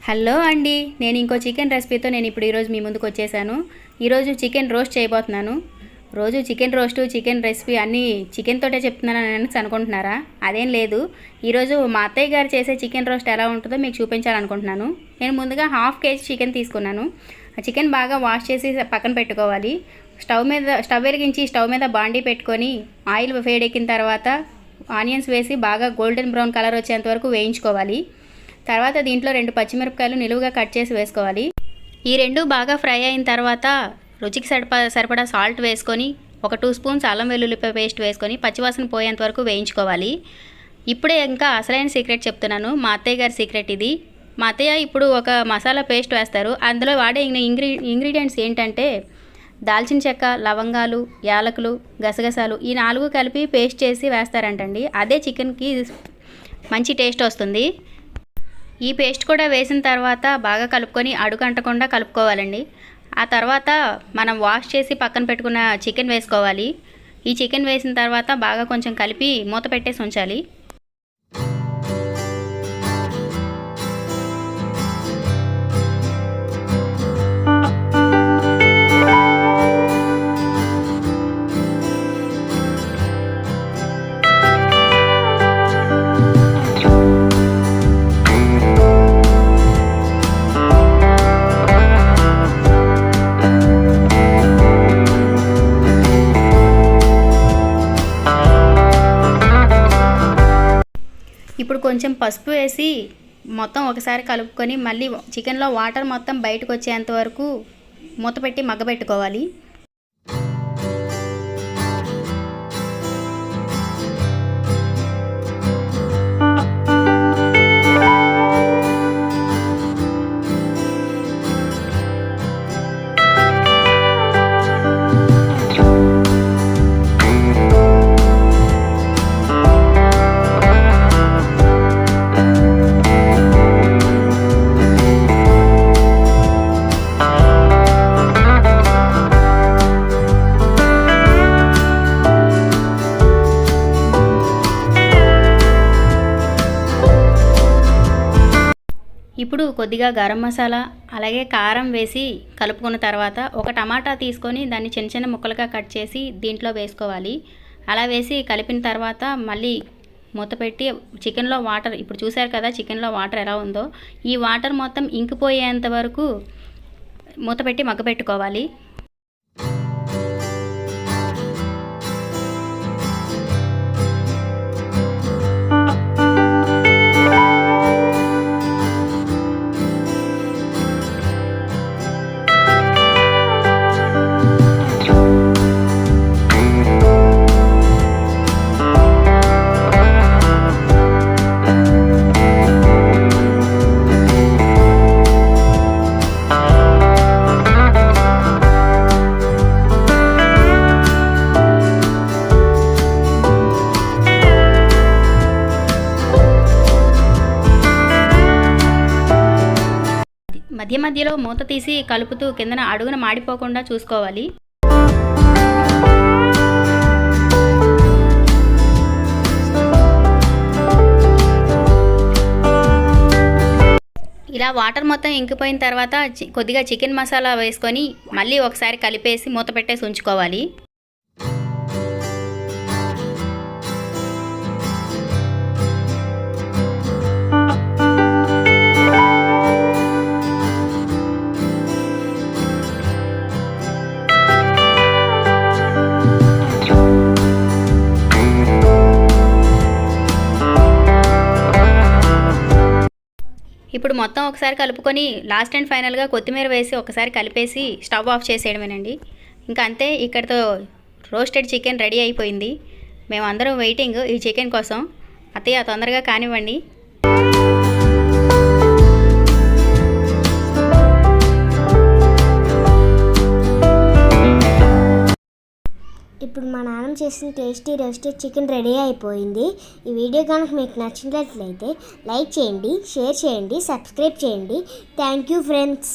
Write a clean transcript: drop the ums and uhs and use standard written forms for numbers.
Hello అండి, నేను ఇంకో చికెన్ రెసిపీతో ఈరోజు మీ ముందుకు వచ్చేసాను. ఈరోజు చికెన్ రోస్ట్ చేయబోతున్నాను. రోజు చికెన్ రోస్ట్ చికెన్ రెసిపీ అన్నీ చికెన్ తోటే చెప్తున్నానని అనుకుంటున్నారా? అదేం లేదు. ఈరోజు మా అత్తయ్య గారు చేసే చికెన్ రోస్ట్ ఎలా ఉంటుందో మీకు చూపించాలనుకుంటున్నాను. నేను ముందుగా 1/2 kg చికెన్ తీసుకున్నాను. ఆ చికెన్ బాగా వాష్ చేసి పక్కన పెట్టుకోవాలి. స్టవ్ వెలిగించి స్టవ్ మీద బాండీ పెట్టుకొని ఆయిల్ వేడెక్కిన తర్వాత ఆనియన్స్ వేసి బాగా గోల్డెన్ బ్రౌన్ కలర్ వచ్చేంత వరకు వేయించుకోవాలి. తర్వాత దీంట్లో 2 పచ్చిమిరపకాయలు నిలువుగా కట్ చేసి వేసుకోవాలి. ఈ 2 బాగా ఫ్రై అయిన తర్వాత రుచికి సరిపడా సాల్ట్ వేసుకొని 1 2 స్పూన్స్ అల్లం వెల్లుల్లిపాయ పేస్ట్ వేసుకొని పచ్చివాసన పోయేంత వరకు వేయించుకోవాలి. ఇప్పుడే ఇంకా అసలైన సీక్రెట్ చెప్తున్నాను, మా అత్తయ్య గారి సీక్రెట్ ఇది. మా అత్తయ్య ఇప్పుడు ఒక మసాలా పేస్ట్ వేస్తారు. అందులో వాడే ఇంగ్రీడియంట్స్ ఏంటంటే దాల్చిన చెక్క, లవంగాలు, యాలకులు, గసగసాలు, ఈ 4 కలిపి పేస్ట్ చేసి వేస్తారంటండి. అదే చికెన్కి మంచి టేస్ట్ వస్తుంది. ఈ పేస్ట్ కూడా వేసిన తర్వాత బాగా కలుపుకొని అడుగంటకుండా కలుపుకోవాలండి. ఆ తర్వాత మనం వాష్ చేసి పక్కన పెట్టుకున్న చికెన్ వేసుకోవాలి. ఈ చికెన్ వేసిన తర్వాత బాగా కొంచెం కలిపి మూత పెట్టేసి ఉంచాలి. ఇప్పుడు కొంచెం పసుపు వేసి మొత్తం ఒకసారి కలుపుకొని మళ్ళీ చికెన్లో వాటర్ మొత్తం బయటకు వచ్చేంత వరకు మూత పెట్టి మగ్గబెట్టుకోవాలి. ఇప్పుడు కొద్దిగా గరం మసాలా అలాగే కారం వేసి కలుపుకున్న తర్వాత ఒక టమాటా తీసుకొని దాన్ని చిన్న చిన్న ముక్కలుగా కట్ చేసి దీంట్లో వేసుకోవాలి. అలా వేసి కలిపిన తర్వాత మళ్ళీ మూత పెట్టి చికెన్లో వాటర్, ఇప్పుడు చూసారు కదా చికెన్లో వాటర్ ఎలా ఉందో, ఈ వాటర్ మొత్తం ఇంకిపోయేంత వరకు మూత పెట్టి మగ్గబెట్టుకోవాలి. మధ్య మధ్యలో మూత తీసి కలుపుతూ కిందన అడుగున మాడిపోకుండా చూసుకోవాలి. ఇలా వాటర్ మొత్తం ఇంకిపోయిన తర్వాత కొద్దిగా చికెన్ మసాలా వేసుకొని మళ్ళీ ఒకసారి కలిపేసి మూత పెట్టేసి ఉంచుకోవాలి. ఇప్పుడు మొత్తం ఒకసారి కలుపుకొని లాస్ట్ అండ్ ఫైనల్గా కొత్తిమీర వేసి ఒకసారి కలిపేసి స్టవ్ ఆఫ్ చేసేయడమేనండి. ఇంకా అంతే, ఇక్కడితో రోస్టెడ్ చికెన్ రెడీ అయిపోయింది. మేమందరం వెయిటింగ్ ఈ చికెన్ కోసం. అత్తయ్య తొందరగా కానివ్వండి. ఇప్పుడు మా నాన్న చేసిన టేస్టీ రోస్టెడ్ చికెన్ రెడీ అయిపోయింది. ఈ వీడియో కనుక మీకు నచ్చినట్లయితే లైక్ చేయండి, షేర్ చేయండి, సబ్స్క్రైబ్ చేయండి. Thank you friends.